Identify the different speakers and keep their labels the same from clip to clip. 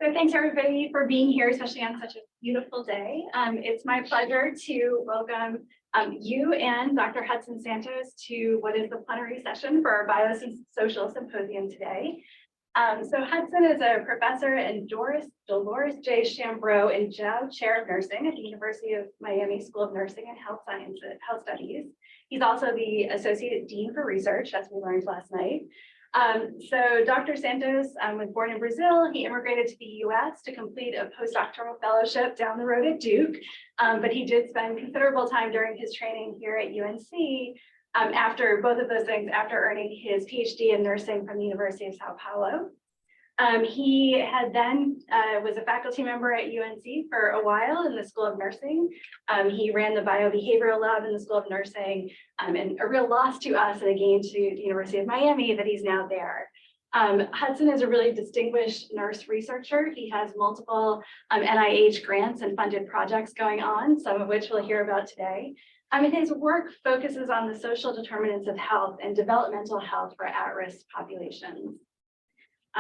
Speaker 1: So thanks everybody for being here, especially on such a beautiful day. It's my pleasure to welcome you and Dr. Hudson Santos to what is the plenary session for our Biosocial Symposium today. So Hudson is a professor in Dolores J. Chambreau Endowed Chair of Nursing at the University of Miami School of Nursing and Health Studies. He's also the Associate Dean for Research, as we learned last night. So Dr. Santos was born in Brazil. He immigrated to the US to complete a postdoctoral fellowship down the road at Duke, but he did spend considerable time during his training here at UNC after both of those things, after earning his PhD in nursing from the University of Sao Paulo. He had then was a faculty member at UNC for a while in the School of Nursing. He ran the biobehavioral lab in the School of Nursing, and a real loss to us and a gain to the University of Miami that he's now there. Hudson is a really distinguished nurse researcher. He has multiple NIH grants and funded projects going on, some of which we'll hear about today. And his work focuses on the social determinants of health and developmental health for at-risk populations.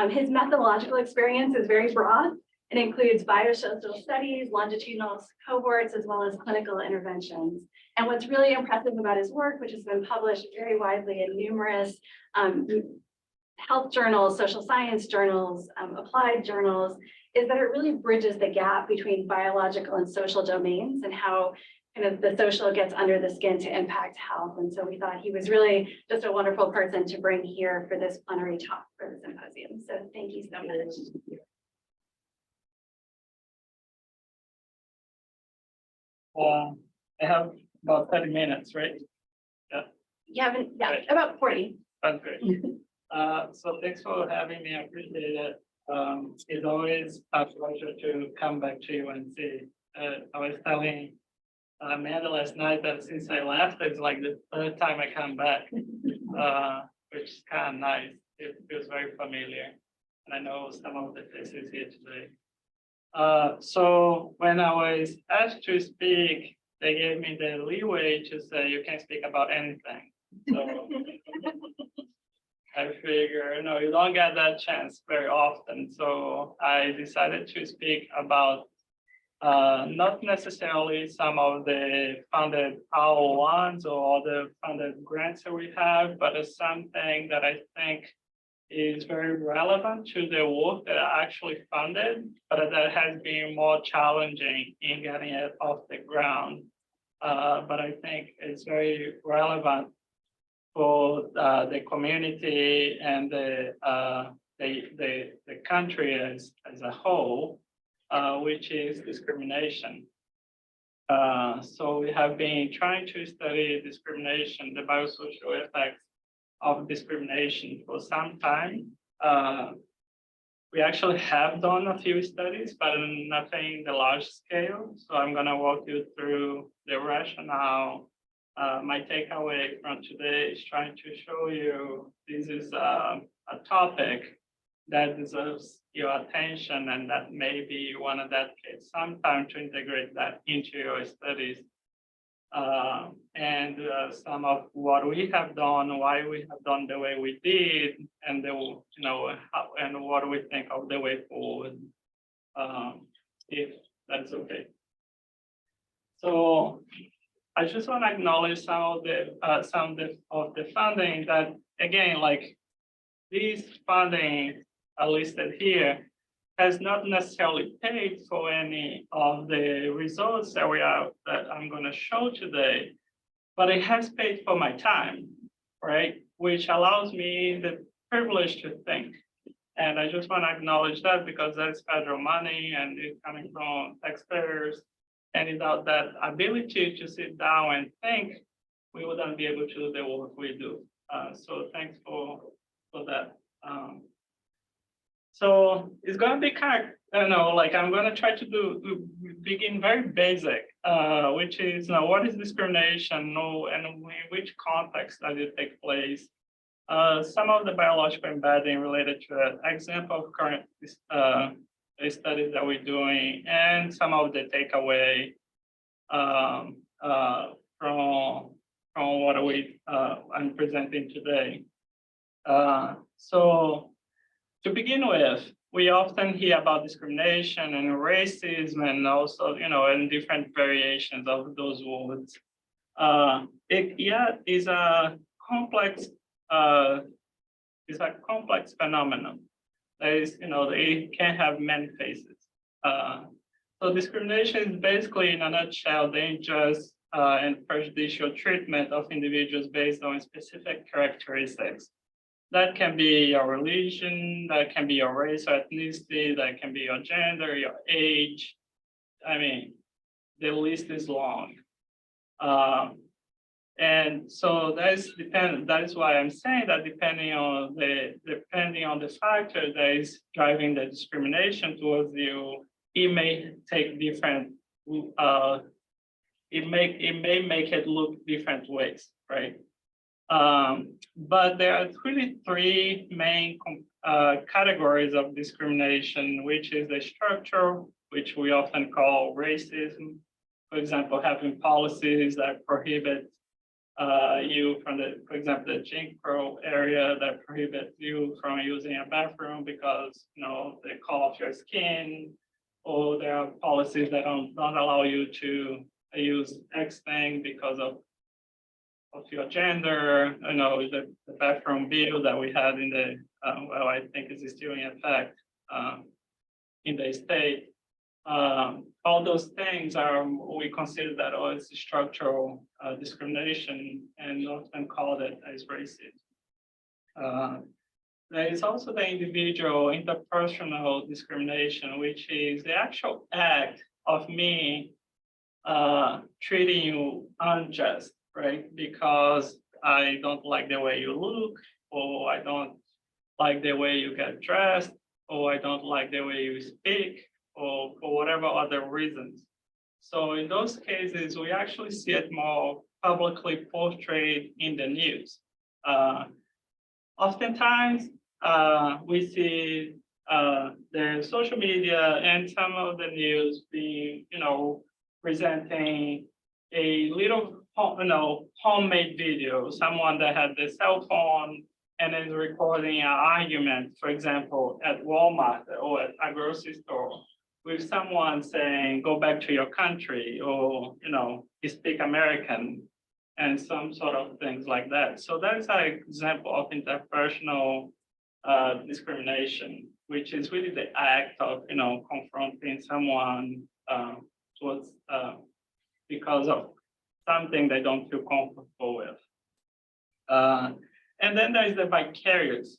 Speaker 1: His methodological experience is very broad. It includes biosocial studies, longitudinal cohorts, as well as clinical interventions. And what's really impressive about his work, which has been published very widely in numerous health journals, social science journals, applied journals, is that it really bridges the gap between biological and social domains and how kind of the social gets under the skin to impact health. And so we thought he was really just a wonderful person to bring here for this plenary talk for the symposium. So thank you so much.
Speaker 2: I have about 30 minutes, right? Yeah.
Speaker 1: You haven't, yeah, about 40.
Speaker 2: That's great. So thanks for having me. I appreciate it. It's always a pleasure to come back to UNC. I was telling Amanda last night that since I left, it's like the third time I come back, which is kind of nice. It feels very familiar. And I know some of the faces here today. So when I was asked to speak, they gave me the leeway to say you can speak about anything. So I figure, no, you don't get that chance very often. So I decided to speak about not necessarily some of the funded R01s or other funded grants that we have, but it's something that I think is very relevant to the work that are actually funded, but that has been more challenging in getting it off the ground. But I think it's very relevant for the community and the country as a whole. Which is discrimination. So we have been trying to study discrimination, the biosocial effects of discrimination for some time. We actually have done a few studies, but nothing the large scale. So I'm going to walk you through the rationale. My takeaway from today is trying to show you this is a topic that deserves your attention, and that maybe you want to dedicate some time to integrate that into your studies. And some of what we have done, why we have done the way we did, and and what we think of the way forward, if that's okay. So I just want to acknowledge some of the funding that, again, like these funding listed here has not necessarily paid for any of the results that I'm going to show today, but it has paid for my time, right? Which allows me the privilege to think. And I just want to acknowledge that because that's federal money and it's coming from taxpayers. And without that ability to sit down and think, we wouldn't be able to do the work we do. So thanks for that. So it's going to be kind of, I don't know, like I'm going to try to begin very basic, which is what is discrimination, and in which context does it take place? Some of the biological embedding related to an example of current studies that we're doing, and some of the takeaway from what I'm presenting today. So to begin with, we often hear about discrimination and racism and also, and different variations of those words. It is a complex, phenomenon. That is, it can have many faces. So discrimination is basically, in a nutshell, the unjust and prejudicial treatment of individuals based on specific characteristics. That can be your religion, that can be your race or ethnicity, that can be your gender, your age. I mean, the list is long. And so that is why I'm saying that depending on the factor that is driving the discrimination towards you, it may take different, it may make it look different ways, right? But there are really three main categories of discrimination, which is the structural, which we often call racism. For example, having policies that prohibit you from for example, the Chambreau area that prohibits you from using a bathroom because, the color of your skin, or there are policies that don't allow you to use X thing because of your gender, the bathroom bill that we had in the, I think is still in effect in the state. All those things we consider that as structural discrimination and often called it as racism. There is also the individual interpersonal discrimination, which is the actual act of me treating you unjust, right? Because I don't like the way you look, or I don't like the way you get dressed, or I don't like the way you speak, or for whatever other reasons. So in those cases, we actually see it more publicly portrayed in the news. Oftentimes, we see the social media and some of the news being, presenting a little, homemade video, someone that had the cell phone and is recording an argument, for example, at Walmart or at a grocery store, with someone saying, go back to your country, or, you speak American, and some sort of things like that. So that's an example of interpersonal discrimination, which is really the act of, confronting someone towards, because of something they don't feel comfortable with. And then there's the vicarious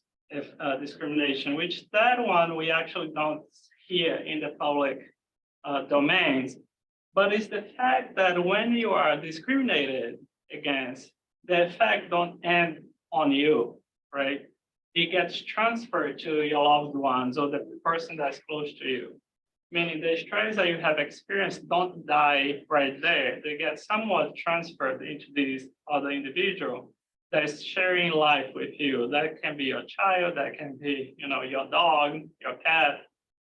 Speaker 2: discrimination, which that one we actually don't hear in the public domains, but it's the fact that when you are discriminated against, the effect don't end on you, right? It gets transferred to your loved ones or the person that's close to you. Meaning the stress that you have experienced don't die right there. They get somewhat transferred into this other individual that's sharing life with you. That can be your child, that can be, your dog, your cat,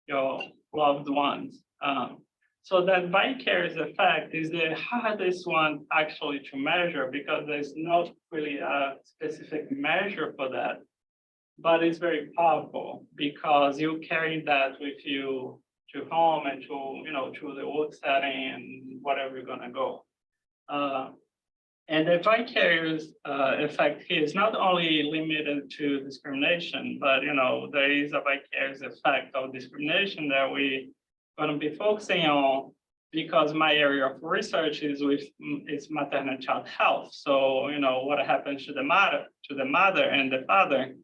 Speaker 2: your loved ones. So that vicarious effect is the hardest one actually to measure because there's not really a specific measure for that. But it's very powerful because you carry that with you to home and to the work setting and whatever you're gonna go. And the vicarious effect here is not only limited to discrimination, but there is a vicarious effect of discrimination that we're gonna be focusing on because my area of research is maternal child health. So what happens to the mother and the father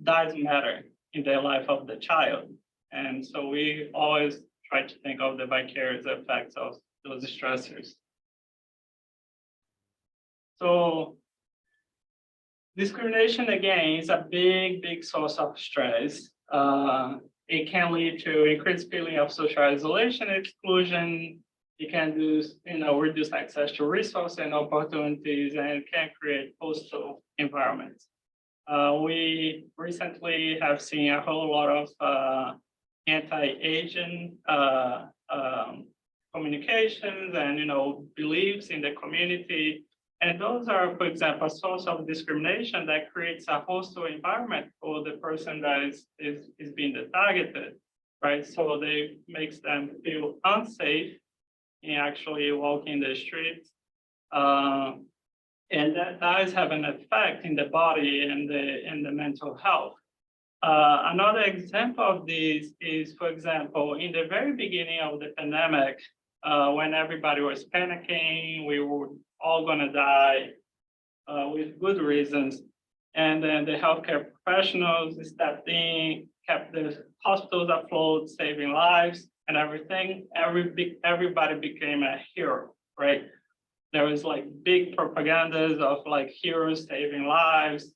Speaker 2: does matter in the life of the child. And so we always try to think of the vicarious effects of those stressors. So discrimination, again, is a big source of stress. It can lead to increased feeling of social isolation, exclusion. It can do, reduce access to resources and opportunities, and it can create hostile environments. We recently have seen a whole lot of anti-Asian communications and beliefs in the community And those are, for example, a source of discrimination that creates a hostile environment for the person that is being targeted, right? So they makes them feel unsafe in actually walking the streets. And that does have an effect in the body and the mental health. Another example of this is, for example, in the very beginning of the pandemic, when everybody was panicking, we were all gonna die with good reasons. And then the healthcare professionals stepped in, kept the hospitals afloat, saving lives and everything. Everybody became a hero, right? There was like big propagandas of like heroes saving lives.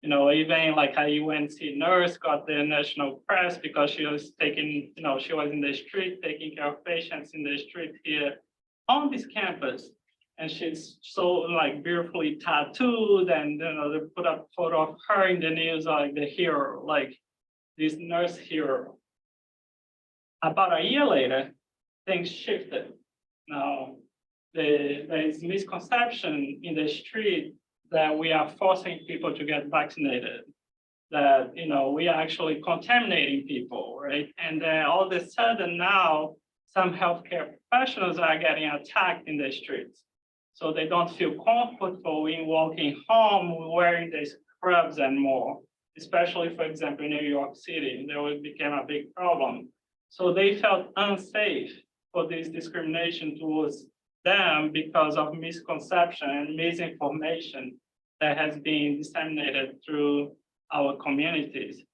Speaker 2: You know, even like a UNC nurse got the national press because she was taking, you know, she was in the street taking care of patients in the street here on this campus. And she's so like beautifully tattooed, and you know, they put up a photo of her in the news like the hero, like this nurse hero. About a year later, things shifted. Now, there is misconception in the street that we are forcing people to get vaccinated, that, you know, we are actually contaminating people, right? And then all of a sudden now, some healthcare professionals are getting attacked in the streets. So they don't feel comfortable in walking home wearing the scrubs and more, especially, for example, in New York City, there became a big problem. So they felt unsafe for this discrimination towards them because of misconception and misinformation that has been disseminated through our communities.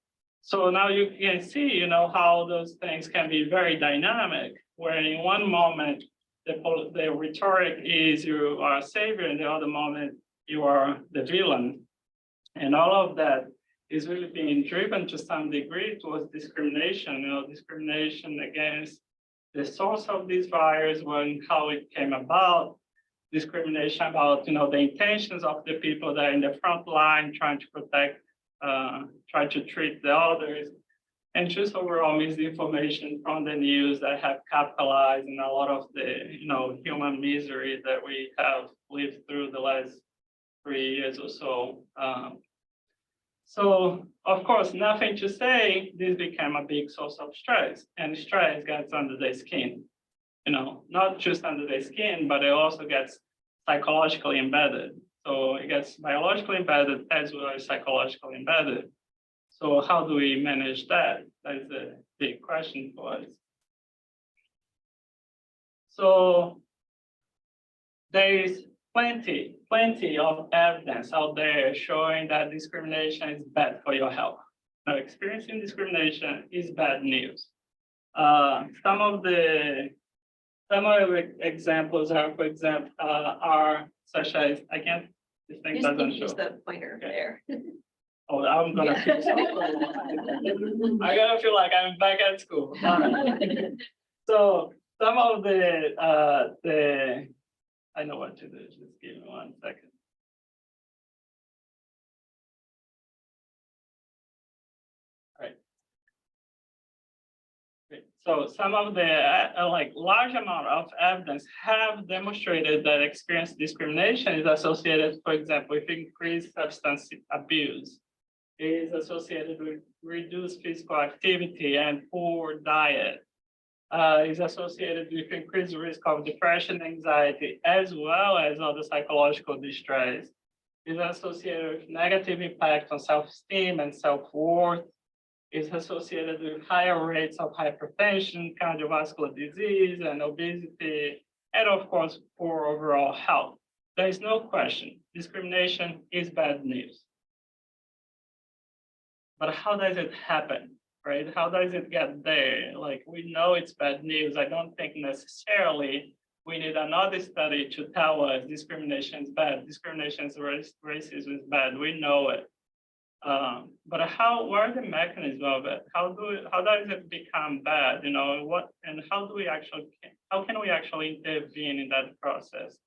Speaker 2: So now you can see, you know, how those things can be very dynamic, where in one moment, the rhetoric is you are a savior, and the other moment you are the villain. And all of that is really being driven to some degree towards discrimination, you know, discrimination against the source of this virus, when how it came about, discrimination about, you know, the intentions of the people that are in the front line trying to protect, try to treat the others, and just overall misinformation from the news that have capitalized in a lot of the, you know, human misery that we have lived through the last 3 years or so. So, of course, nothing to say, this became a big source of stress, and stress gets under the skin. You know, not just under the skin, but it also gets psychologically embedded. So it gets biologically embedded as well as psychologically embedded. So how do we manage that? That is a big question for us. So there is plenty of evidence out there showing that discrimination is bad for your health. Now, experiencing discrimination is bad news. Some of the examples are, for example, are such as, I can't, this thing doesn't show.
Speaker 3: Use the pointer there.
Speaker 2: Oh, I'm gonna feel so I gotta feel like I'm back at school. So some of the I know what to do. Just give me 1 second. All right. Okay. So some of the like large amount of evidence have demonstrated that experienced discrimination is associated, for example, with increased substance abuse, is associated with reduced physical activity and poor diet, is associated with increased risk of depression, anxiety, as well as other psychological distress, is associated with negative impact on self-esteem and self-worth, is associated with higher rates of hypertension, cardiovascular disease, and obesity, and of course, poor overall health. There is no question, discrimination is bad news. But how does it happen, right? How does it get there? Like, we know it's bad news. I don't think necessarily we need another study to tell us discrimination is bad, discrimination is racism is bad. We know it. But what are the mechanisms of it? How does it become bad? You know, how can we actually intervene in that process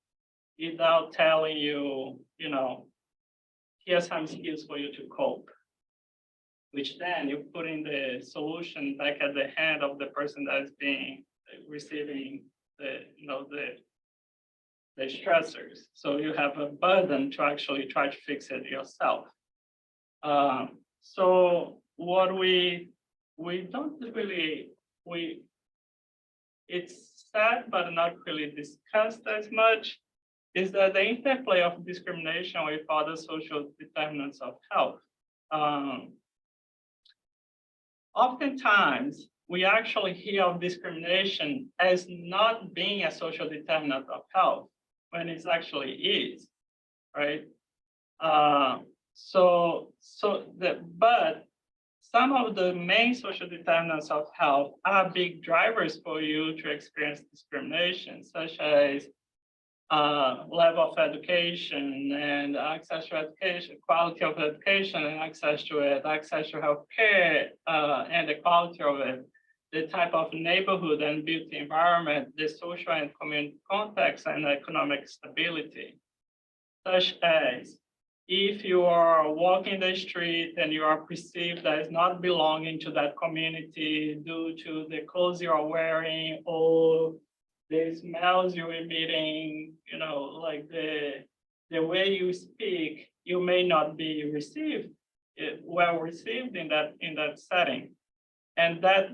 Speaker 2: without telling you, you know, here's some skills for you to cope, which then you put in the solution back at the hand of the person that is receiving the the stressors. So you have a burden to actually try to fix it yourself. So what we don't really, it's sad but not really discussed as much, is that the interplay of discrimination with other social determinants of health. Oftentimes, we actually hear of discrimination as not being a social determinant of health, when it actually is, right? But some of the main social determinants of health are big drivers for you to experience discrimination, such as level of education and access to education, quality of education and access to it, access to healthcare and the quality of it, the type of neighborhood and built environment, the social and community context and economic stability, such as if you are walking the street and you are perceived as not belonging to that community due to the clothes you are wearing or the smells you're emitting, you know, like the way you speak, you may not be received, well received in that setting. And that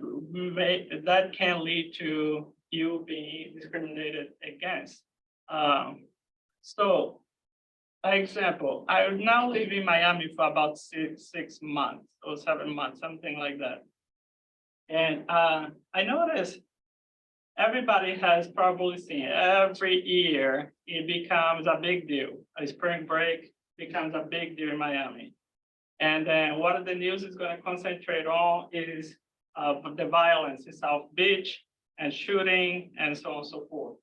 Speaker 2: can lead to you being discriminated against. So, for example, I now live in Miami for about six months or 7 months, something like that. And I noticed everybody has probably seen every year it becomes a big deal. A spring break becomes a big deal in Miami. And then what the news is going to concentrate on is the violence in South Beach and shooting and so on and so forth.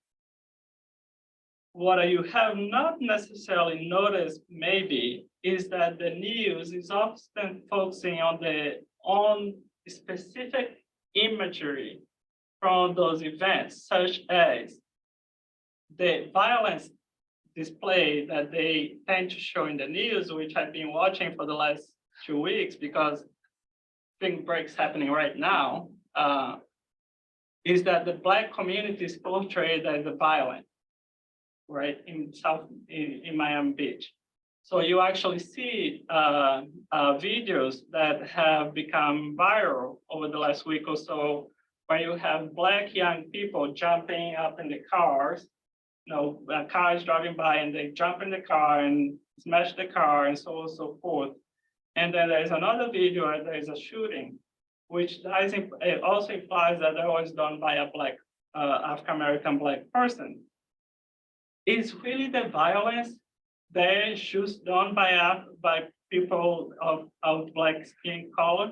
Speaker 2: What you have not necessarily noticed maybe is that the news is often focusing on specific imagery from those events, such as the violence display that they tend to show in the news, which I've been watching for the last 2 weeks because spring break's happening right now, is that the Black community is portrayed as the violent, right, in Miami Beach. So you actually see videos that have become viral over the last week or so, where you have Black young people jumping up in the cars, you know, cars driving by and they jump in the car and smash the car and so on and so forth. And then there's another video where there's a shooting, which it also implies that that was done by a Black, African-American Black person. Is really the violence there just done by people of Black skin color?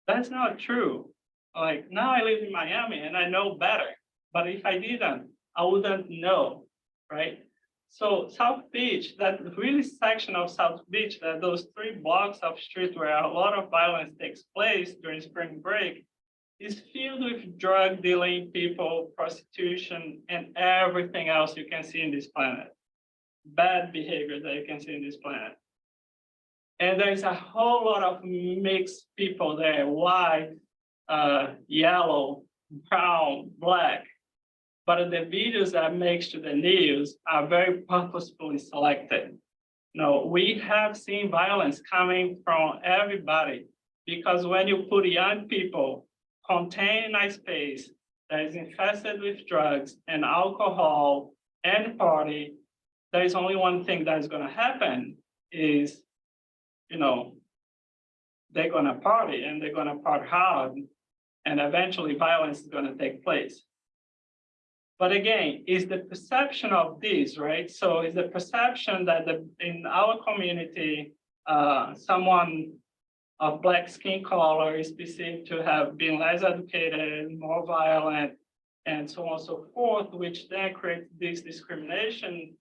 Speaker 2: That's not true. Like now I live in Miami and I know better, but if I didn't, I wouldn't know, right? So South Beach, that really section of South Beach, that those 3 blocks of street where a lot of violence takes place during spring break, is filled with drug dealing people, prostitution, and everything else you can see in this planet. Bad behavior that you can see in this planet. And there's a whole lot of mixed people there, white, yellow, brown, Black. But the videos that makes to the news are very purposefully selected. No, we have seen violence coming from everybody because when you put young people contained in a space that is infested with drugs and alcohol and party, there is only one thing that is going to happen is, you know, they're going to party and they're going to party hard, and eventually violence is going to take place. But again, is the perception of this, right? So is the perception that in our community, someone of Black skin color is perceived to have been less educated, more violent, and so on and so forth, which then creates these discrimination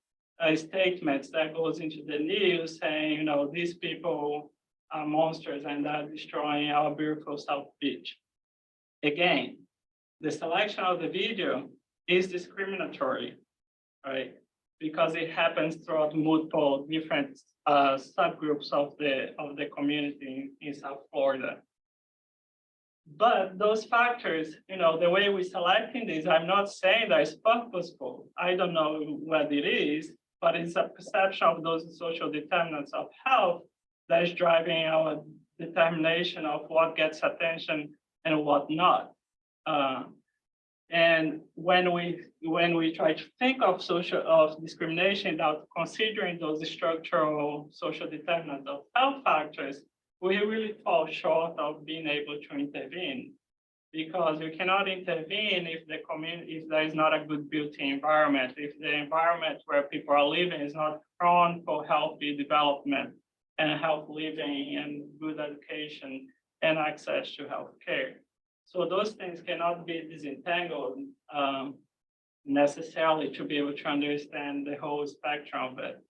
Speaker 2: statements that goes into the news saying, you know, these people are monsters and are destroying our beautiful South Beach. Again, the selection of the video is discriminatory, right? Because it happens throughout multiple different subgroups of the community in South Florida. But those factors, the way we're selecting these, I'm not saying that it's purposeful. I don't know what it is, but it's a perception of those social determinants of health that is driving our determination of what gets attention and what not. And when we try to think of discrimination without considering those structural social determinants of health factors, we really fall short of being able to intervene, because you cannot intervene if if there is not a good built-in environment, if the environment where people are living is not prone for healthy development and health living and good education and access to healthcare. So those things cannot be disentangled necessarily to be able to understand the whole spectrum of it.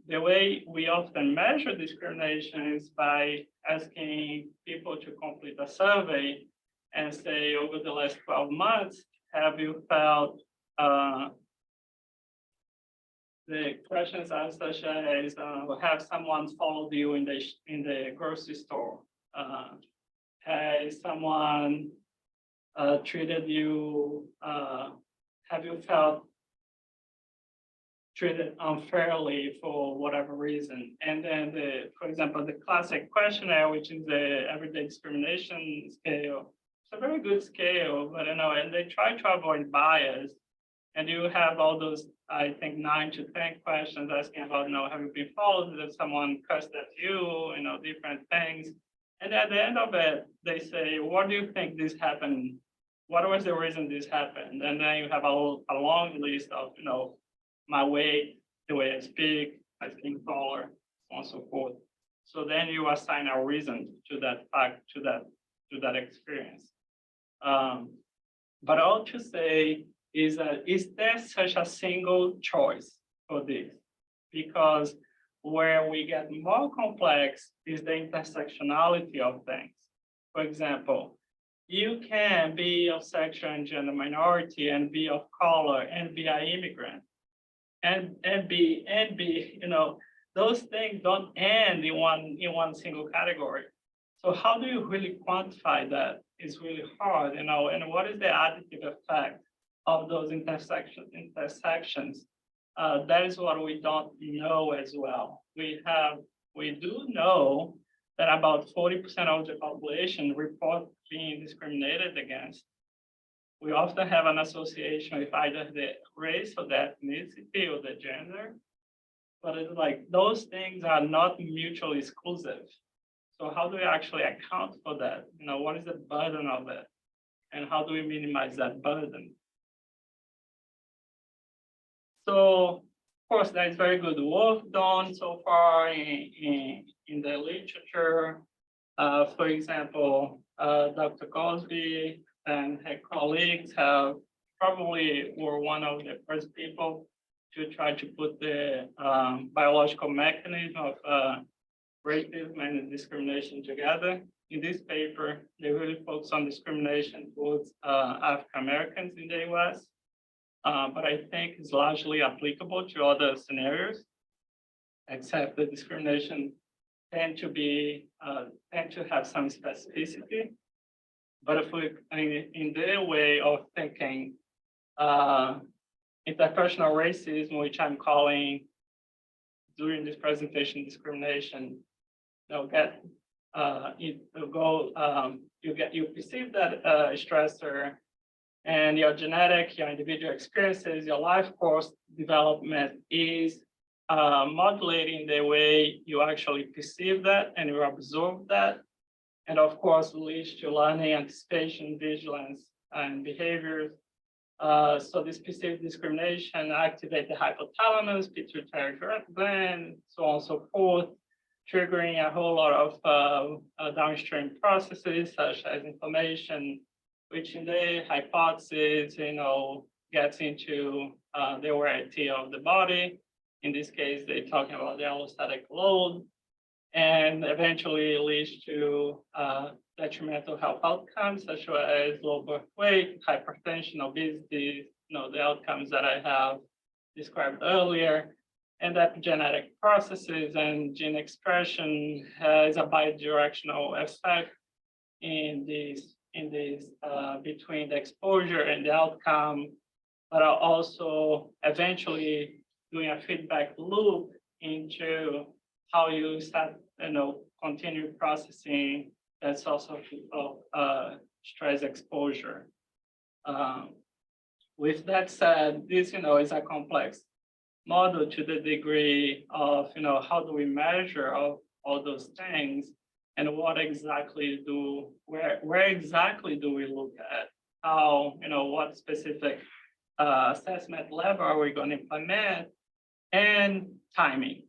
Speaker 2: The way we often measure discrimination is by asking people to complete a survey and say, over the last 12 months, have you felt, the questions are such as, have someone followed you in the grocery store? Has someone treated you, have you felt treated unfairly for whatever reason? And then for example, the classic questionnaire, which is the everyday discrimination scale, it's a very good scale, but and they try to avoid bias. And you have all those, I think, 9 to 10 questions asking about, have you been followed? Did someone cussed at you? Different things. And at the end of it, they say, what do you think this happened? What was the reason this happened? And then you have a long list of, my weight, the way I speak, my skin color, so on and so forth. So then you assign a reason to that fact, to that experience. But all to say is that, is there such a single choice for this? Because where we get more complex is the intersectionality of things. For example, you can be of sexual and gender minority and be of color and be an immigrant. And be, those things don't end in one single category. So how do you really quantify that? It's really hard, and what is the additive effect of those intersections? That is what we don't know as well. We do know that about 40% of the population report being discriminated against. We often have an association with either the race or the ethnicity or the gender, but it's like those things are not mutually exclusive. So how do we actually account for that? What is the burden of it? And how do we minimize that burden? So, of course, there is very good work done so far in the literature. For example, Dr. Cosby and her colleagues have probably were one of the first people to try to put the biological mechanism of racism and discrimination together. In this paper, they really focus on discrimination towards African Americans in the US, but I think it's largely applicable to other scenarios, except the discrimination tend to have some specificity. But if we, in their way of thinking, interpersonal racism, which I'm calling during this presentation discrimination, you perceive that stressor, and your genetic, your individual experiences, your life course development is modulating the way you actually perceive that and you absorb that. And of course, leads to learning, anticipation, vigilance, and behaviors. So this perceived discrimination activates the hypothalamus, pituitary gland, so on and so forth, triggering a whole lot of downstream processes such as inflammation, which in the hypothesis, gets into the variety of the body. In this case, they're talking about the allostatic load, and eventually leads to detrimental health outcomes such as low birth weight, hypertension, obesity, the outcomes that I have described earlier. And epigenetic processes and gene expression has a bidirectional effect in this between the exposure and the outcome, but are also eventually doing a feedback loop into how you start, continue processing that source of stress exposure. With that said, this, is a complex model to the degree of, how do we measure all those things, and where exactly do we look at? How, what specific assessment level are we going to implement, and timing.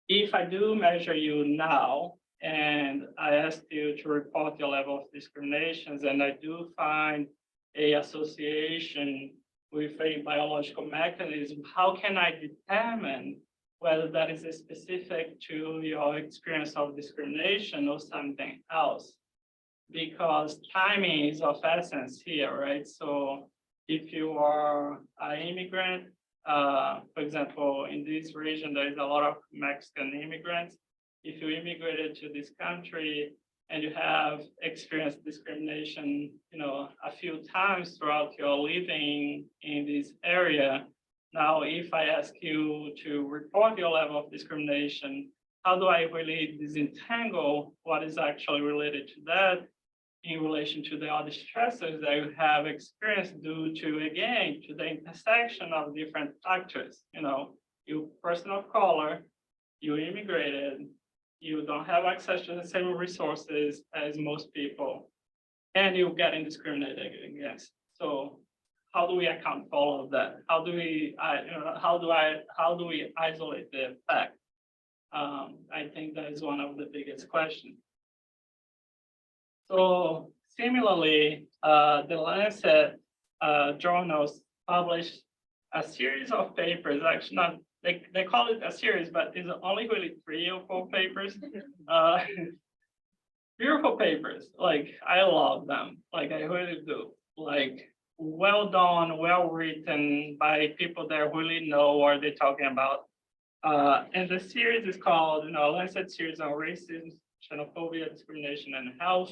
Speaker 2: If I do measure you now, and I ask you to report your level of discriminations, and I do find a association with a biological mechanism, how can I determine whether that is specific to your experience of discrimination or something else? Because timing is of essence here, right? So if you are an immigrant, for example, in this region, there is a lot of Mexican immigrants. If you immigrated to this country and you have experienced discrimination, a few times throughout your living in this area, now if I ask you to report your level of discrimination, how do I really disentangle what is actually related to that in relation to the other stressors that you have experienced due to, again, to the intersection of different factors? You person of color, you immigrated, you don't have access to the same resources as most people, and you're getting discriminated against. So how do we account for all of that? How do we isolate the effect? I think that is one of the biggest questions. So similarly, the Lancet journals published a series of papers, actually not, they call it a series, but it's only really 3 or 4 papers. Beautiful papers, like I love them, like I really do. Like well done, well written by people that really know what they're talking about. And the series is called, Lancet Series on Racism, Xenophobia, Discrimination, and Health.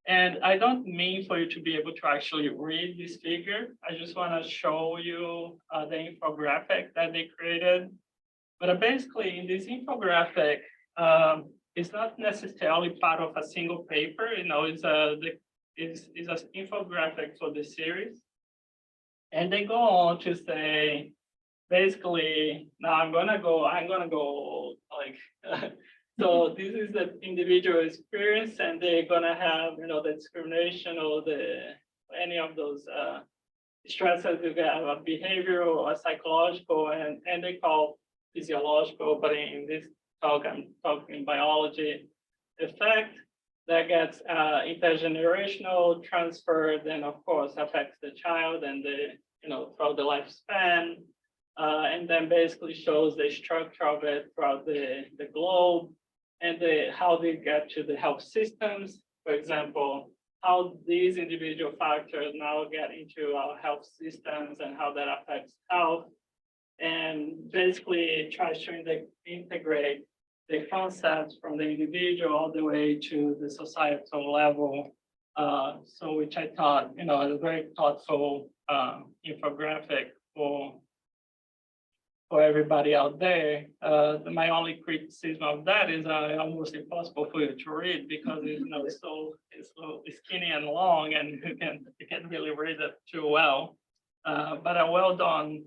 Speaker 2: And I don't mean for you to be able to actually read this figure. I just want to show you the infographic that they created. But basically, in this infographic, it's not necessarily part of a single paper. It's an infographic for the series. And they go on to say, basically, now I'm gonna go like. So this is the individual experience, and they're gonna have, the discrimination or any of those stresses you get, a behavioral or psychological, and they call physiological, but in this talk, I'm talking biology effect that gets intergenerational transferred, and of course affects the child and throughout the lifespan, and then basically shows the structure of it throughout the globe, and how they get to the health systems. For example, how these individual factors now get into our health systems and how that affects health, and basically tries to integrate the concepts from the individual all the way to the societal level. So which I thought, a very thoughtful infographic for everybody out there. My only criticism of that is almost impossible for you to read because it's so skinny and long, and you can really read it too well. But a well done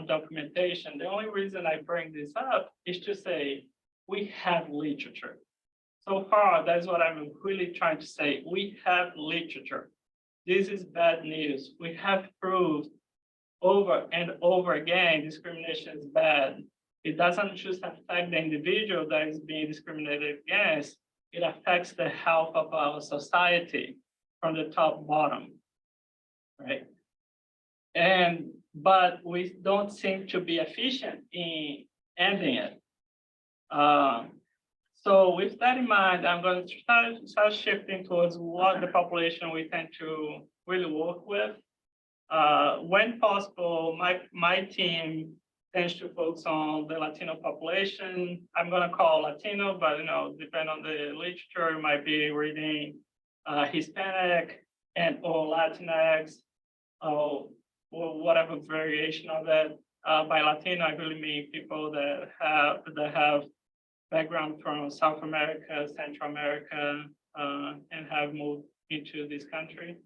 Speaker 2: documentation. The only reason I bring this up is to say we have literature. So far, that's what I'm really trying to say. We have literature. This is bad news. We have proved over and over again, discrimination is bad. It doesn't just affect the individual that is being discriminated against, it affects the health of our society from the top bottom, right? But we don't seem to be efficient in ending it. So with that in mind, I'm going to start shifting towards what the population we tend to really work with. When possible, my team tends to focus on the Latino population. I'm gonna call Latino, but depending on the literature, you might be reading Hispanic and or Latinx, or whatever variation of that. By Latino, I really mean people that have background from South America, Central America, and have moved into this country,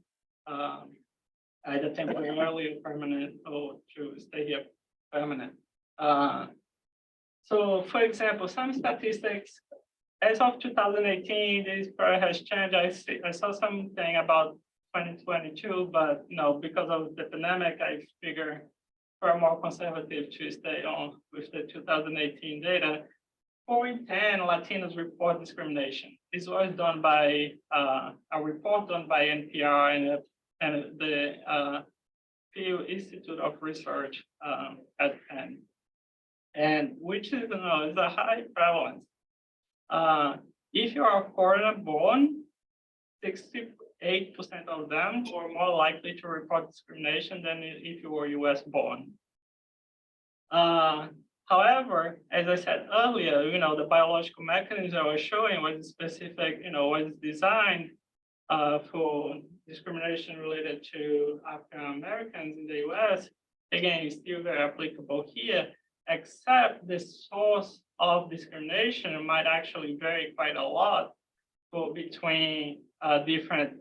Speaker 2: either temporarily or permanent, or to stay here permanent. So, for example, some statistics as of 2018, this probably has changed. I saw something about 2022, but because of the pandemic, I figure far more conservative to stay on with the 2018 data. 4 in 10 Latinos report discrimination. This was done by a report done by NPR and the Pew Institute of Research at Penn, and which is is a high prevalence. If you are foreign born, 68% of them were more likely to report discrimination than if you were US born. However, as I said earlier, the biological mechanism I was showing was specific, was designed for discrimination related to African Americans in the US. Again, it's still very applicable here, except the source of discrimination might actually vary quite a lot between different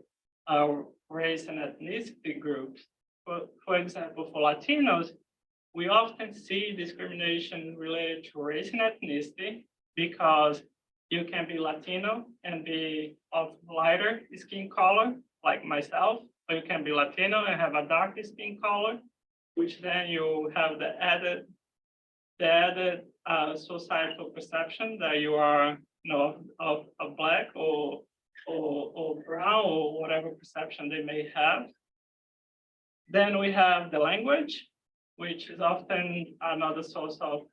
Speaker 2: race and ethnicity groups. For example, for Latinos, we often see discrimination related to race and ethnicity because you can be Latino and be of lighter skin color, like myself, or you can be Latino and have a darker skin color, which then you have the added societal perception that you are, of Black or brown or whatever perception they may have. Then we have the language, which is often another source of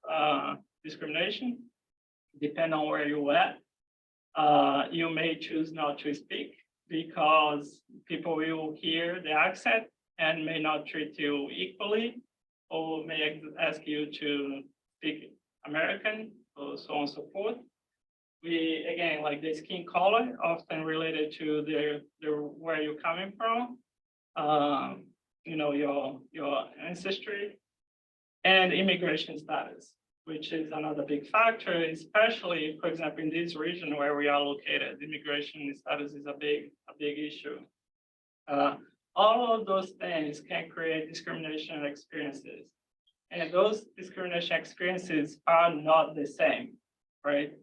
Speaker 2: discrimination. Depending on where you're at, you may choose not to speak because people will hear the accent and may not treat you equally, or may ask you to speak American, or so on and so forth. We, again, like the skin color, often related to where you're coming from, your ancestry, and immigration status, which is another big factor, especially, for example, in this region where we are located. Immigration status is a big issue. All of those things can create discrimination experiences. And those discrimination experiences are not the same, right?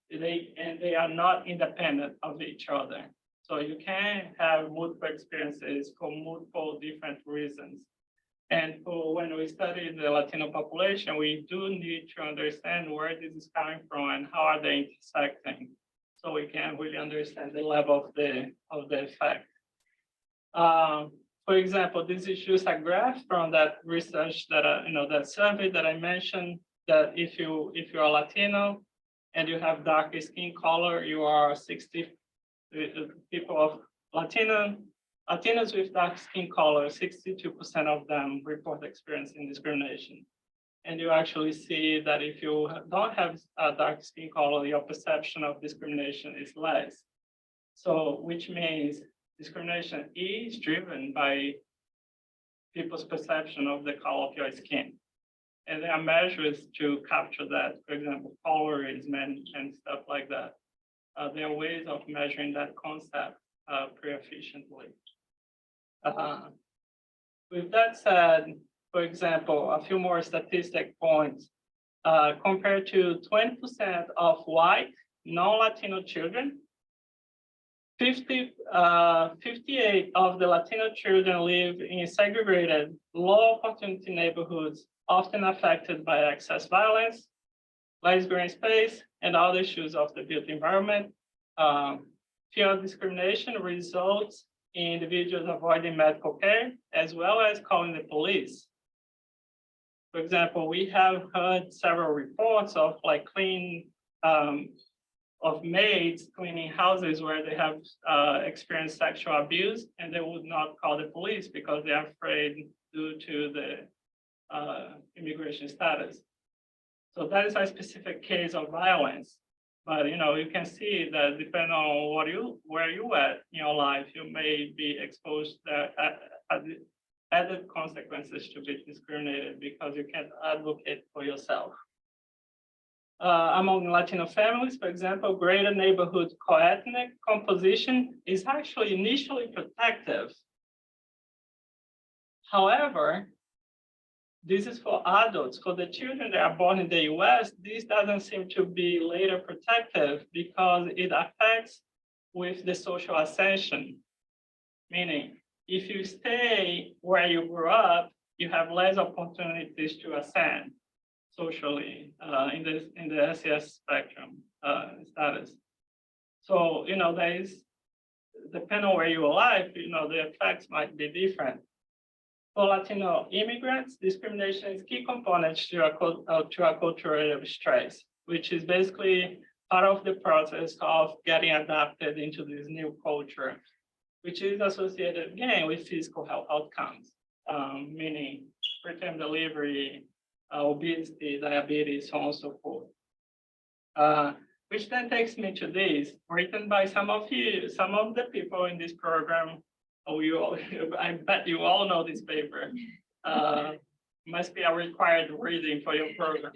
Speaker 2: They are not independent of each other. So you can have multiple experiences for multiple different reasons. And when we study the Latino population, we do need to understand where this is coming from and how are they intersecting, so we can really understand the level of the effect. For example, this is just a graph from that research that that survey that I mentioned, that if you are Latino and you have darker skin color, you are 60 people of Latinos with dark skin color, 62% of them report experiencing discrimination. And you actually see that if you don't have a dark skin color, your perception of discrimination is less. So, which means discrimination is driven by people's perception of the color of your skin. And there are measures to capture that, for example, colorism and stuff like that. There are ways of measuring that concept pretty efficiently. With that said, for example, a few more statistic points. Compared to 20% of white non-Latino children, 58 of the Latino children live in segregated, low opportunity neighborhoods, often affected by excess violence, less green space, and other issues of the built environment. Fear of discrimination results in individuals avoiding medical care, as well as calling the police. For example, we have heard several reports of of maids cleaning houses where they have experienced sexual abuse, and they would not call the police because they're afraid due to immigration status. So that is a specific case of violence. But you can see that depending on where you at in your life, you may be exposed to added consequences to be discriminated because you can't advocate for yourself. Among Latino families, for example, greater neighborhood co-ethnic composition is actually initially protective. However, this is for adults. For the children that are born in the US, this doesn't seem to be later protective because it affects with the social ascension. Meaning, if you stay where you grew up, you have less opportunities to ascend socially in the SES spectrum status. So, there is, depending on where you are alive, the effects might be different. For Latino immigrants, discrimination is key components to acculturative stress, which is basically part of the process of getting adapted into this new culture, which is associated again with physical health outcomes, meaning preterm delivery, obesity, diabetes, so on and so forth. Which then takes me to this, written by some of the people in this program. I bet you all know this paper. Must be a required reading for your program.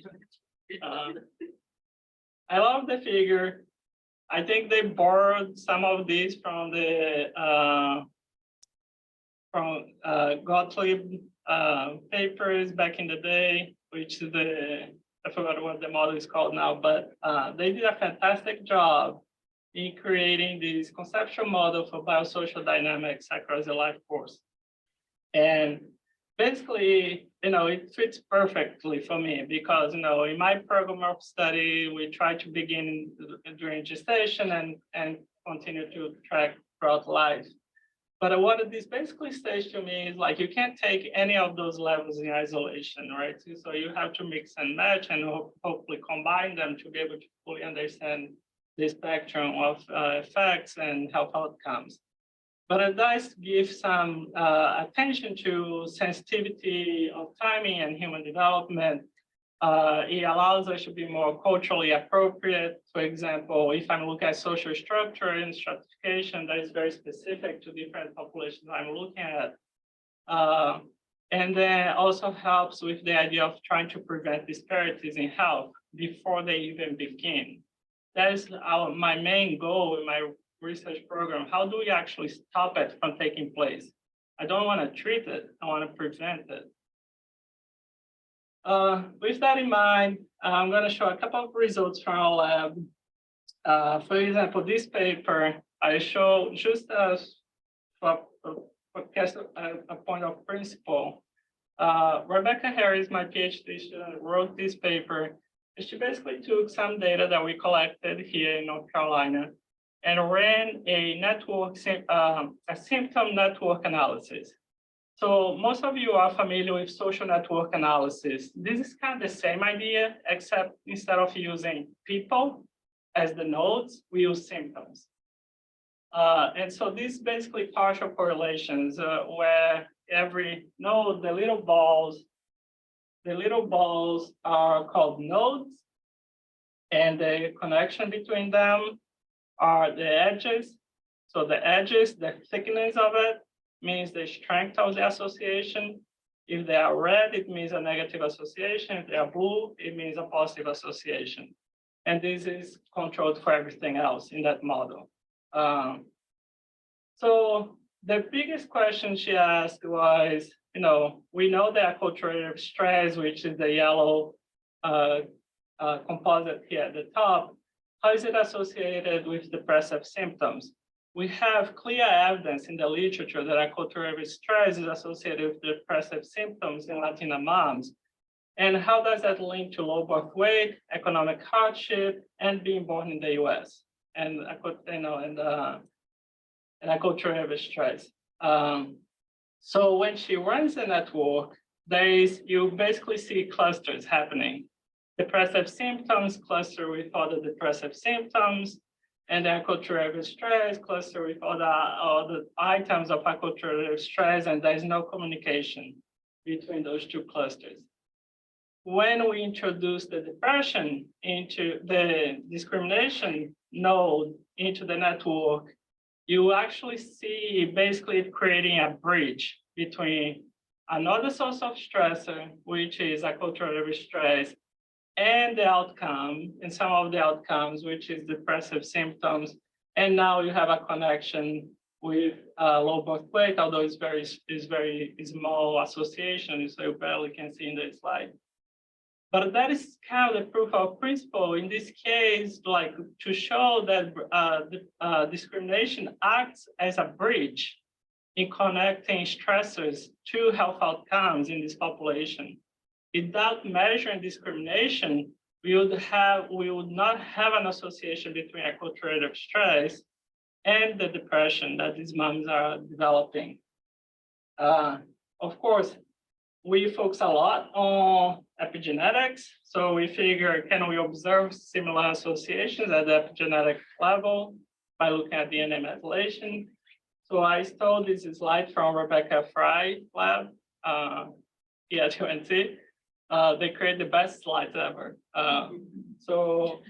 Speaker 2: I love the figure. I think they borrowed some of these from the Gottlieb papers back in the day, which is I forgot what the model is called now, but they did a fantastic job in creating this conceptual model for biosocial dynamics across the life course. And basically, it fits perfectly for me because, in my program of study, we try to begin during gestation and continue to track throughout life. But what this basically says to me is like, you can't take any of those levels in isolation, right? So you have to mix and match and hopefully combine them to be able to fully understand the spectrum of effects and health outcomes. But it does give some attention to sensitivity of timing and human development. It allows us to be more culturally appropriate. For example, if I'm looking at social structure and stratification, that is very specific to different populations I'm looking at. And then also helps with the idea of trying to prevent disparities in health before they even begin. That is my main goal in my research program. How do we actually stop it from taking place? I don't want to treat it, I want to prevent it. With that in mind, I'm going to show a couple of results from our lab. For example, this paper, I show just as for a point of principle. Rebecca Harris, my PhD student, wrote this paper. She basically took some data that we collected here in North Carolina and ran a symptom network analysis. So most of you are familiar with social network analysis. This is kind of the same idea, except instead of using people as the nodes, we use symptoms. And so these basically partial correlations where every node, the little balls are called nodes, and the connection between them are the edges. So the edges, the thickness of it means the strength of the association. If they are red, it means a negative association. If they are blue, it means a positive association. And this is controlled for everything else in that model. So the biggest question she asked was, we know that acculturative stress, which is the yellow composite here at the top, how is it associated with depressive symptoms? We have clear evidence in the literature that acculturative stress is associated with depressive symptoms in Latina moms. And how does that link to low birth weight, economic hardship, and being born in the US? And acculturative stress. So when she runs the network, you basically see clusters happening. Depressive symptoms cluster with other depressive symptoms, and the acculturative stress cluster with other items of acculturative stress, and there's no communication between those two clusters. When we introduce the depression into the discrimination node into the network, you actually see basically creating a bridge between another source of stressor, which is acculturative stress, and the outcome, and some of the outcomes, which is depressive symptoms. And now you have a connection with low birth weight, although it's very small association, so you barely can see in the slide. But that is kind of the proof of principle in this case, like to show that discrimination acts as a bridge in connecting stressors to health outcomes in this population. Without measuring discrimination, we would not have an association between acculturative stress and the depression that these moms are developing. Of course, we focus a lot on epigenetics. So we figure, can we observe similar associations at the epigenetic level by looking at DNA methylation? So I stole this slide from Rebecca Fry lab here at UNC. They create the best slides ever. So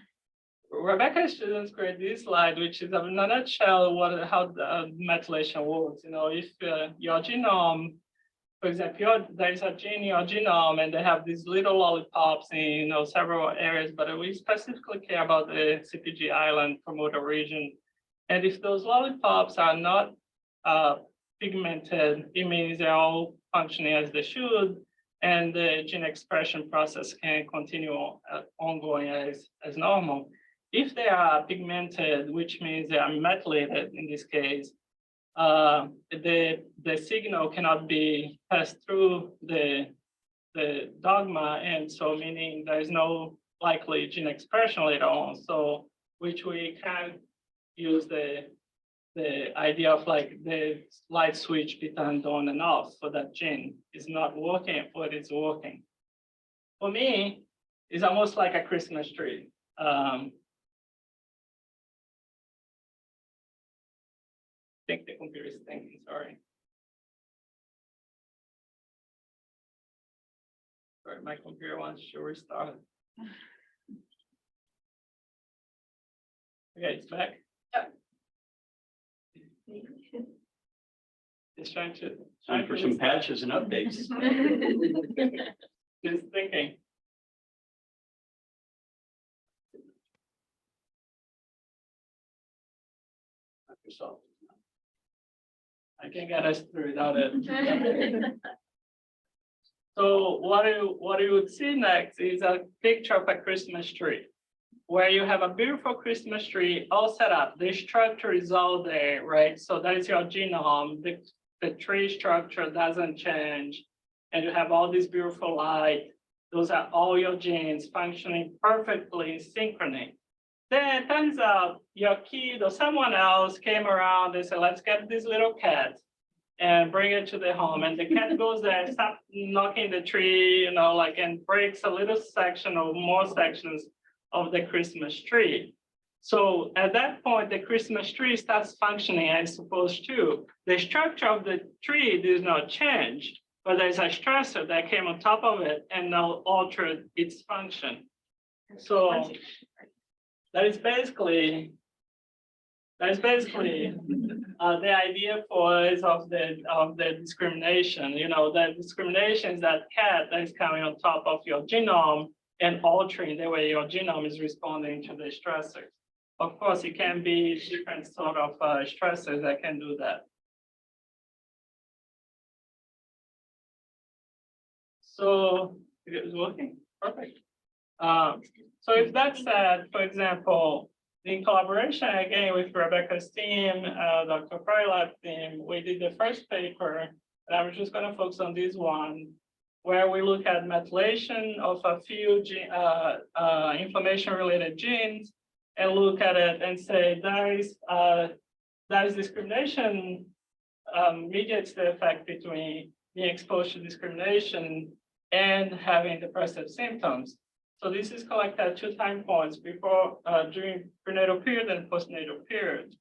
Speaker 2: Rebecca's students create this slide, which is in a nutshell how the methylation works. You know, if your genome, for example, there's a gene in your genome, and they have these little lollipops in several areas, but we specifically care about the CPG island promoter region. And if those lollipops are not pigmented, it means they're all functioning as they should, and the gene expression process can continue ongoing as normal. If they are pigmented, which means they are methylated in this case, the signal cannot be passed through the dogma, and so meaning there's no likely gene expression later on. So which we can use the idea of like the light switch be turned on and off for that gene is not working or it is working. For me, it's almost like a Christmas tree. I think the computer is thinking, sorry. Sorry, my computer wants to restart. Okay, it's back. Yep. It's trying
Speaker 3: Time for some patches and updates.
Speaker 2: Just thinking. I can get us through without it. So what you would see next is a picture of a Christmas tree, where you have a beautiful Christmas tree all set up. The structure is all there, right? So that is your genome. The tree structure doesn't change, and you have all this beautiful light. Those are all your genes functioning perfectly in synchrony. Then it turns out your kid or someone else came around and said, let's get this little cat and bring it to the home. And the cat goes there and starts knocking the tree, and breaks a little section or more sections of the Christmas tree. So at that point, the Christmas tree starts functioning as supposed to. The structure of the tree does not change, but there's a stressor that came on top of it and now altered its function. So that is basically the idea of the discrimination. The discrimination is that cat that is coming on top of your genome and altering the way your genome is responding to the stressors. Of course, it can be different sort of stressors that can do that. So it is working, perfect. So if that's said, for example, in collaboration again with Rebecca's team, Dr. Fry's team, we did the first paper, and I was just going to focus on this one, where we look at methylation of a few inflammation-related genes, and look at it and say there is discrimination mediates the effect between being exposed to discrimination and having depressive symptoms. So this is collected at 2 time points before, during prenatal period and postnatal period.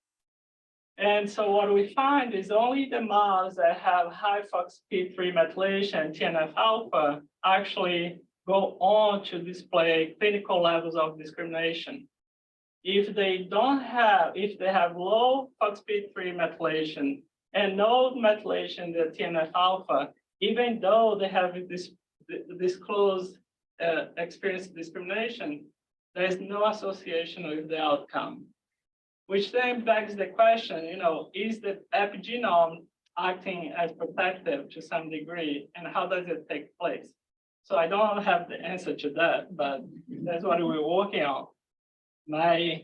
Speaker 2: And so what we find is only the moms that have high FOXP3 methylation, TNF-alpha, actually go on to display clinical levels of discrimination. If they have low FOXP3 methylation and no methylation in the TNF-alpha, even though they have this disclosed experienced discrimination, there is no association with the outcome. Which then begs the question, is the epigenome acting as protective to some degree, and how does it take place? So I don't have the answer to that, but that's what we're working on.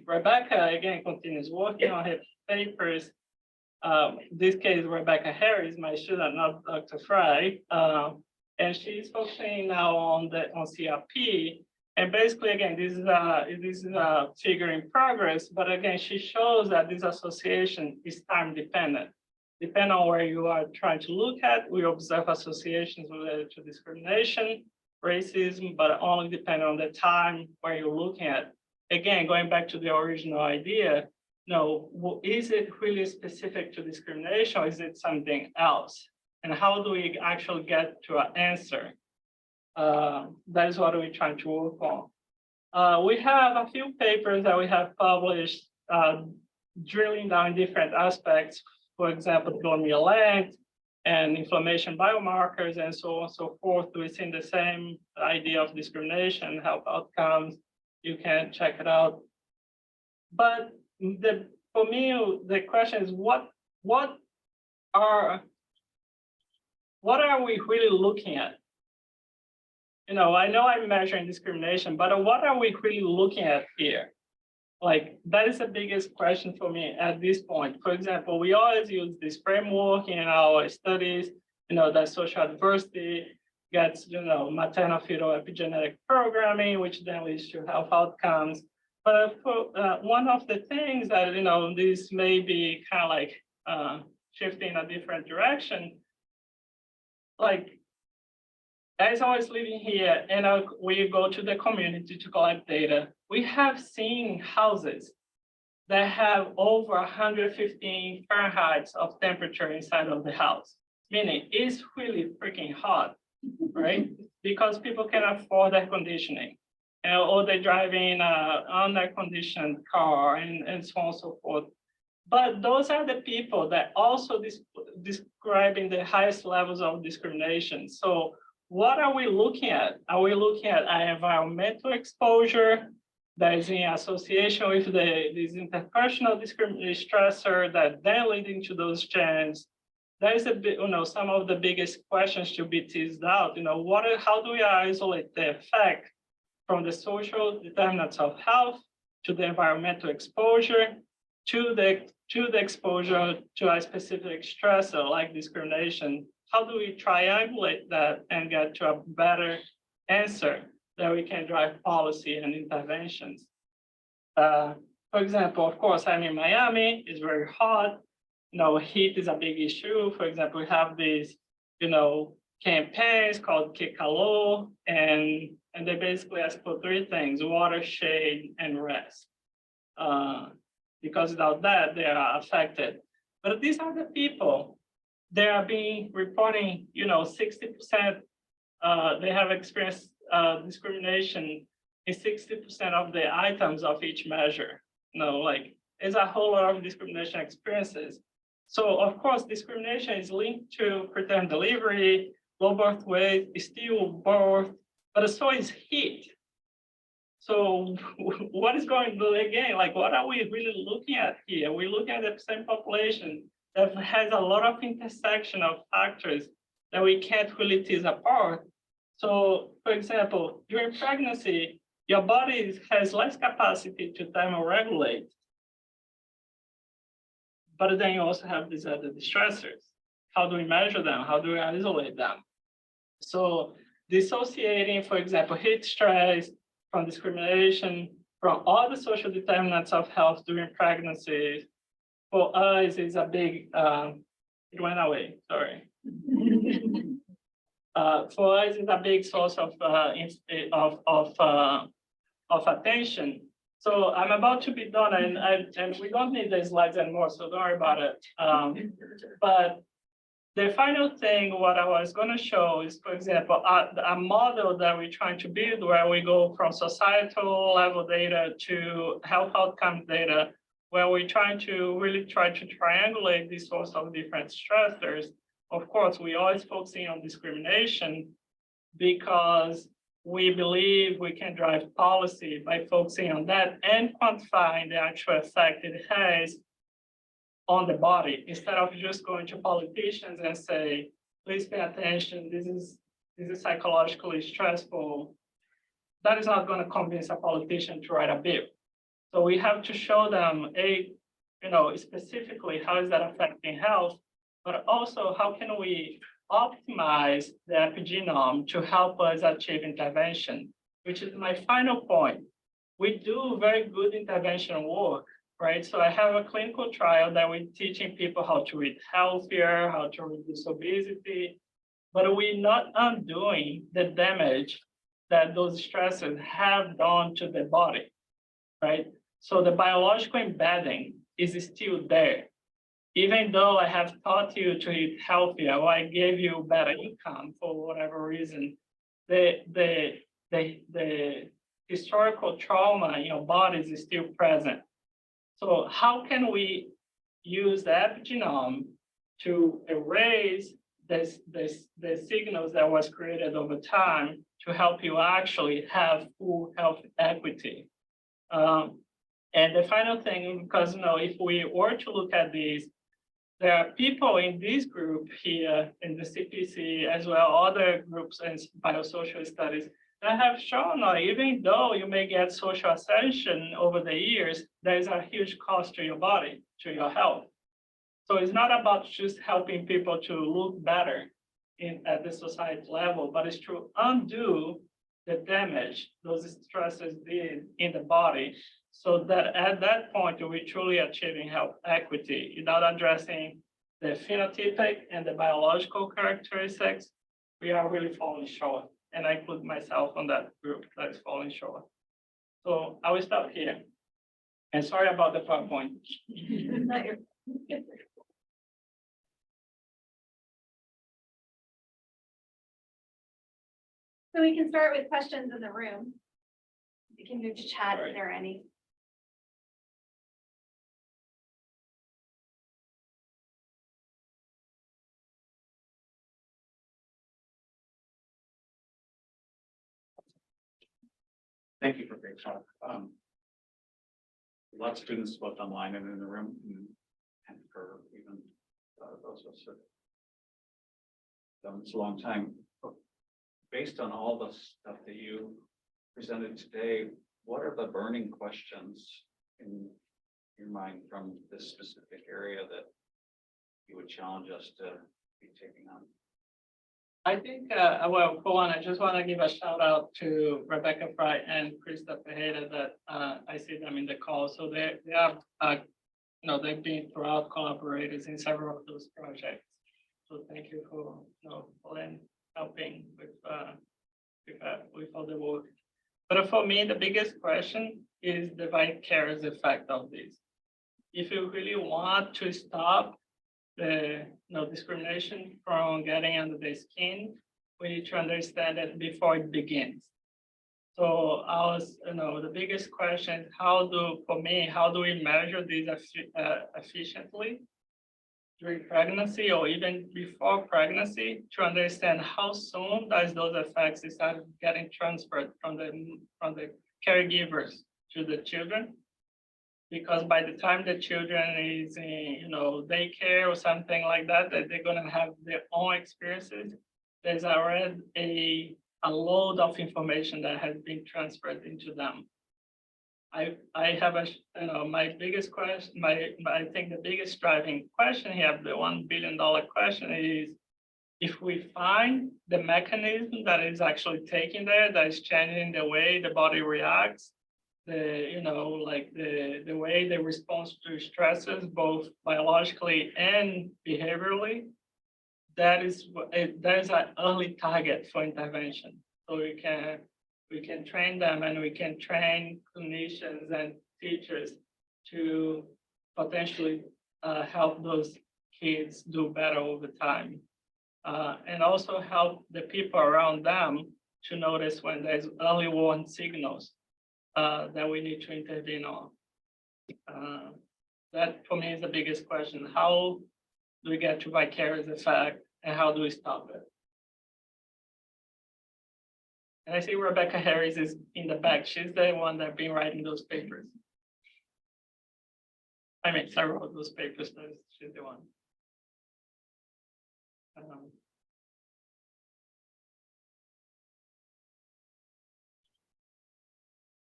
Speaker 2: Rebecca, again, continues working on her papers. This case, Rebecca Harris, my student, not Dr. Fry, and she's focusing now on CRP. And basically, again, this is a figure in progress, but again, she shows that this association is time dependent. Depending on where you are trying to look at, we observe associations related to discrimination, racism, but only depending on the time where you're looking at. Again, going back to the original idea, is it really specific to discrimination, or is it something else? And how do we actually get to an answer? That is what we're trying to work on. We have a few papers that we have published drilling down different aspects, for example, telomere length and inflammation biomarkers and so on and so forth. We've seen the same idea of discrimination, health outcomes. You can check it out. But for me, the question is, what are we really looking at? I know I'm measuring discrimination, but what are we really looking at here? Like, that is the biggest question for me at this point. For example, we always use this framework in our studies, that social adversity gets, maternal fetal epigenetic programming, which then leads to health outcomes. But for, one of the things that, this may be kind of like shifting in a different direction, like, as I was living here and we go to the community to collect data, we have seen houses that have over 115 Fahrenheit of temperature inside of the house, meaning it's really freaking hot, right? Because people can afford air conditioning, or they're driving an air-conditioned car and so on and so forth. But those are the people that also describing the highest levels of discrimination. So what are we looking at? Are we looking at an environmental exposure that is in association with this interpersonal discriminatory stressor that then leading to those changes? That is some of the biggest questions to be teased out. How do we isolate the effect from the social determinants of health to the environmental exposure to the exposure to a specific stressor like discrimination? How do we triangulate that and get to a better answer that we can drive policy and interventions? For example, of course, I'm in Miami, it's very hot. Heat is a big issue. For example, we have these, campaigns called Que Calor, and they basically ask for three things: water, shade, and rest. Because without that, they are affected. But these are the people. They are being reporting, 60%, they have experienced discrimination in 60% of the items of each measure. There's a whole lot of discrimination experiences. So of course, discrimination is linked to preterm delivery, low birth weight, stillbirth, but so is heat. So what is going to, again, what are we really looking at here? We're looking at the same population that has a lot of intersection of factors that we can't really tease apart. So, for example, during pregnancy, your body has less capacity to thermoregulate. But then you also have these other stressors. How do we measure them? How do we isolate them? So dissociating, for example, heat stress from discrimination, from all the social determinants of health during pregnancy, for us is a big, it went away, sorry. For us, it's a big source of attention. So I'm about to be done, and we don't need the slides anymore, so don't worry about it. But the final thing, what I was going to show is, for example, a model that we're trying to build where we go from societal level data to health outcome data, where we're trying to really try to triangulate these sorts of different stressors. Of course, we always focusing on discrimination because we believe we can drive policy by focusing on that and quantifying the actual effect it has on the body, instead of just going to politicians and say, please pay attention, this is psychologically stressful. That is not going to convince a politician to write a bill. So we have to show them specifically how is that affecting health, but also how can we optimize the epigenome to help us achieve intervention, which is my final point. We do very good intervention work, right? So I have a clinical trial that we're teaching people how to eat healthier, how to reduce obesity, but we're not undoing the damage that those stresses have done to the body, right? So the biological embedding is still there. Even though I have taught you to eat healthier, or I gave you better income for whatever reason, the historical trauma in your body is still present. So how can we use the epigenome to erase the signals that was created over time to help you actually have full health equity? And the final thing, because if we were to look at these, there are people in this group here in the CPC, as well other groups in biosocial studies, that have shown that even though you may get social ascension over the years, there is a huge cost to your body, to your health. So it's not about just helping people to look better at the society level, but it's to undo the damage those stresses did in the body, so that at that point, we're truly achieving health equity without addressing the phenotypic and the biological characteristics. We are really falling short, and I include myself on that group that is falling short. So I will stop here. And sorry about the PowerPoint.
Speaker 1: So we can start with questions in the room. We can move to chat if there are any.
Speaker 3: Thank you for great talk. Lots of students both online and in the room, and for even those of us who have done this a long time. Based on all the stuff that you presented today, what are the burning questions in your mind from this specific area that you would challenge us to be taking on?
Speaker 2: I think, well, for one, I just want to give a shout out to Rebecca Fry and Krista Pejeda that I see them in the call. So they are, they've been throughout collaborators in several of those projects. So thank you for, helping with all the work. But for me, the biggest question is the vicarious effect of this. If you really want to stop the discrimination from getting under the skin, we need to understand it before it begins. So the biggest question is how do we measure these efficiently during pregnancy or even before pregnancy to understand how soon does those effects start getting transferred from the caregivers to the children? Because by the time the children is in, daycare or something like that, that they're going to have their own experiences. There's already a load of information that has been transferred into them. I have my biggest question, I think the biggest driving question here, the $1 billion question is, if we find the mechanism that is actually taking there, that is changing the way the body reacts, the way they respond to stresses, both biologically and behaviorally, that is an early target for intervention. So we can we can train them and we can train clinicians and teachers to potentially help those kids do better over time. And also help the people around them to notice when there's early warning signals that we need to intervene on. That for me is the biggest question. How do we get to vicarious effect and how do we stop it? And I see Rebecca Harris is in the back. She's the one that's been writing those papers. I mean, several of those papers, but she's the one.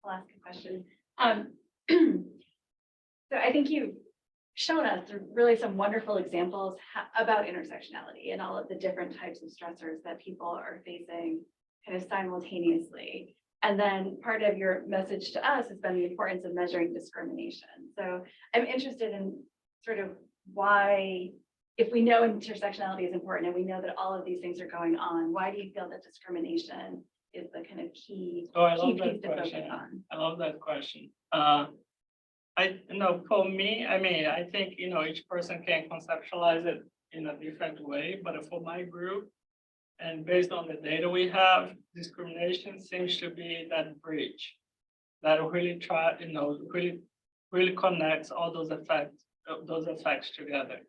Speaker 1: I'll ask a question. So I think you've shown us really some wonderful examples about intersectionality and all of the different types of stressors that people are facing kind of simultaneously. And then part of your message to us has been the importance of measuring discrimination. So I'm interested in sort of why, if we know intersectionality is important and we know that all of these things are going on, why do you feel that discrimination is the kind of key, key piece to focus on?
Speaker 2: I love that question. For me, I mean, I think, each person can conceptualize it in a different way, but for my group, and based on the data we have, discrimination seems to be that bridge that really really connects all those effects together.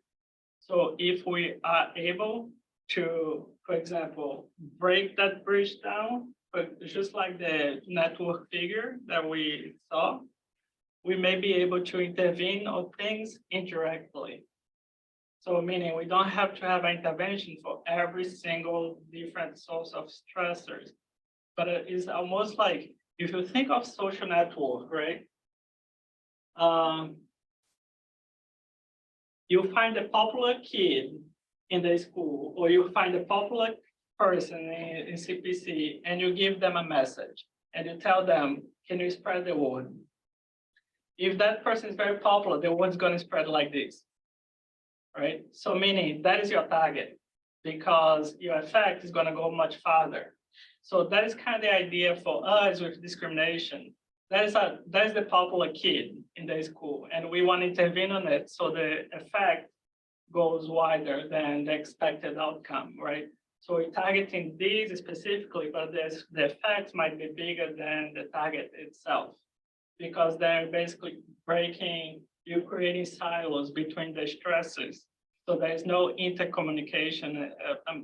Speaker 2: So if we are able to, for example, break that bridge down, but just like the network figure that we saw, we may be able to intervene on things indirectly. So meaning we don't have to have an intervention for every single different source of stressors, but it is almost like, if you think of social network, right? You find a popular kid in the school, or you find a popular person in CPC, and you give them a message, and you tell them, can you spread the word? If that person is very popular, the word's going to spread like this, right? So meaning that is your target, because your effect is going to go much farther. So that is kind of the idea for us with discrimination. That is the popular kid in the school, and we want to intervene on it so the effect goes wider than the expected outcome, right? So we're targeting these specifically, but the effects might be bigger than the target itself, because they're basically you're creating silos between the stresses. So there's no intercommunication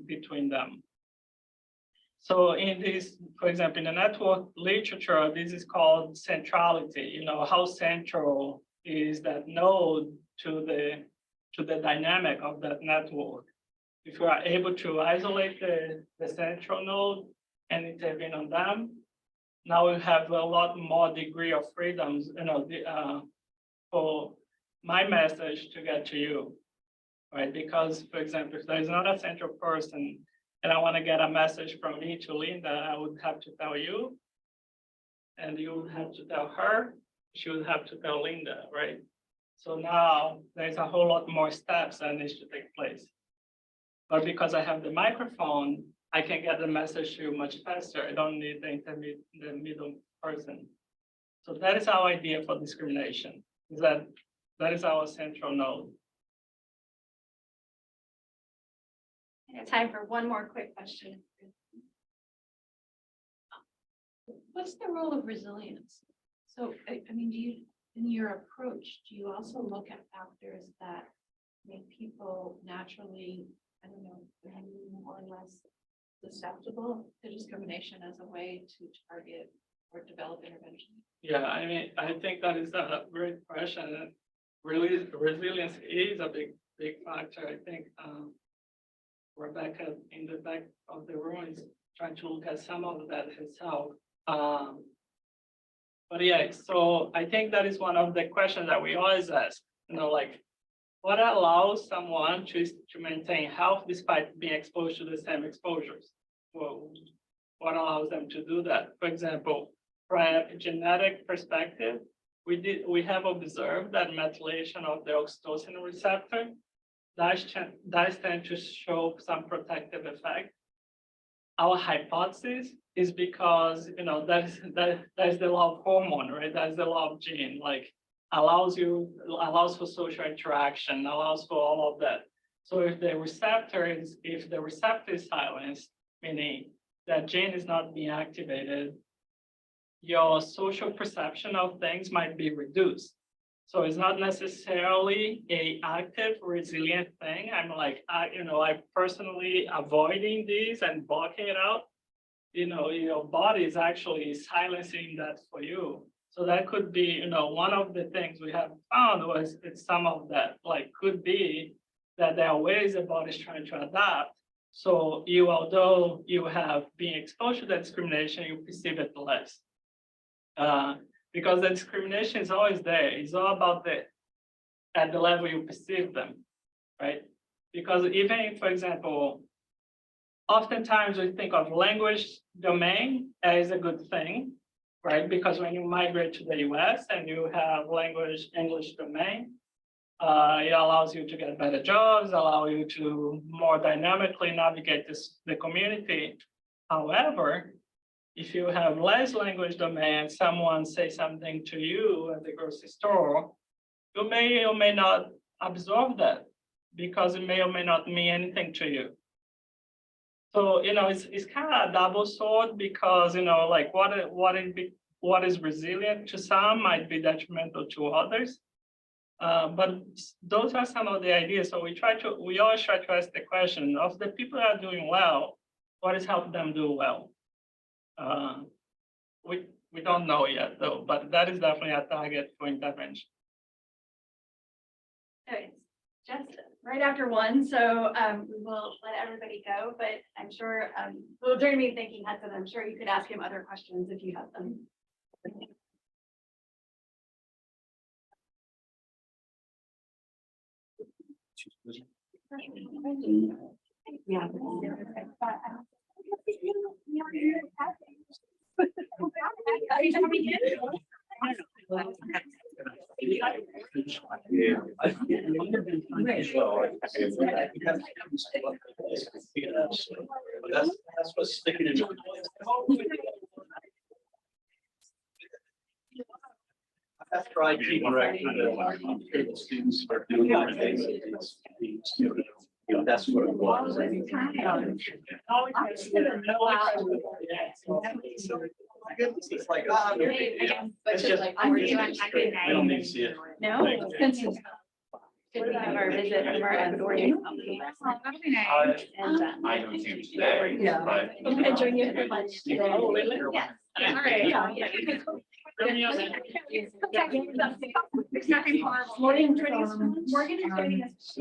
Speaker 2: between them. So in this, for example, in the network literature, this is called centrality. How central is that node to the dynamic of that network? If you are able to isolate the central node and intervene on them, now we have a lot more degree of freedoms, for my message to get to you, right? Because, for example, if there is not a central person and I want to get a message from me to Linda, I would have to tell you, and you would have to tell her, she would have to tell Linda, right? So now there's a whole lot more steps that needs to take place. But because I have the microphone, I can get the message to you much faster. I don't need the middle person. So that is our idea for discrimination, is that is our central node.
Speaker 1: I have time for one more quick question.
Speaker 4: What's the role of resilience? So, I mean, in your approach, do you also look at factors that make people naturally, I don't know, more or less susceptible to discrimination as a way to target or develop intervention?
Speaker 2: Yeah, I mean, I think that is a great question. Really, resilience is a big factor. I think Rebecca in the back of the room is trying to look at some of that herself. But yeah, so I think that is one of the questions that we always ask, like, what allows someone to maintain health despite being exposed to the same exposures? Well, what allows them to do that? For example, from a genetic perspective, we have observed that methylation of the oxytocin receptor does tend to show some protective effect. our hypothesis is because, that is the law of hormone, right? That's the law of gene, like allows for social interaction, allows for all of that. So if the receptor is silenced, meaning that gene is not being activated, your social perception of things might be reduced. So it's not necessarily a active, resilient thing. I'm like, I personally avoiding these and blocking it out. Your body is actually silencing that for you. So that could be, one of the things we have found was it's some of that, like could be that there are ways the body is trying to adapt. So although you have been exposed to that discrimination, you perceive it less. Because the discrimination is always there. It's all about at the level you perceive them, right? Because even if, for example, oftentimes we think of language domain as a good thing, right? Because when you migrate to the US and you have English domain, it allows you to get better jobs, allow you to more dynamically navigate the community. However, if you have less language domain, someone say something to you at the grocery store, you may or may not absorb that because it may or may not mean anything to you. So, it's kind of a double sword because, like what is resilient to some might be detrimental to others. But those are some of the ideas. So we always try to ask the question of the people that are doing well, what has helped them do well? We don't know yet though, but that is definitely a target for intervention.
Speaker 1: Okay, it's just right after 1, so we will let everybody go, but I'm sure, well, during me thinking, Hudson, I'm sure you could ask him other questions if you have them. Yeah.
Speaker 3: That's what's sticking in. After I keep directing the students are doing that's what it was. It's like, it's just, I don't need to see it.
Speaker 1: No. Our visit from our authority.
Speaker 3: I don't think today.
Speaker 1: Yeah.
Speaker 3: But
Speaker 1: I'm gonna join you for lunch.
Speaker 2: Oh, really?
Speaker 1: Yes. All right. Morgan is joining us.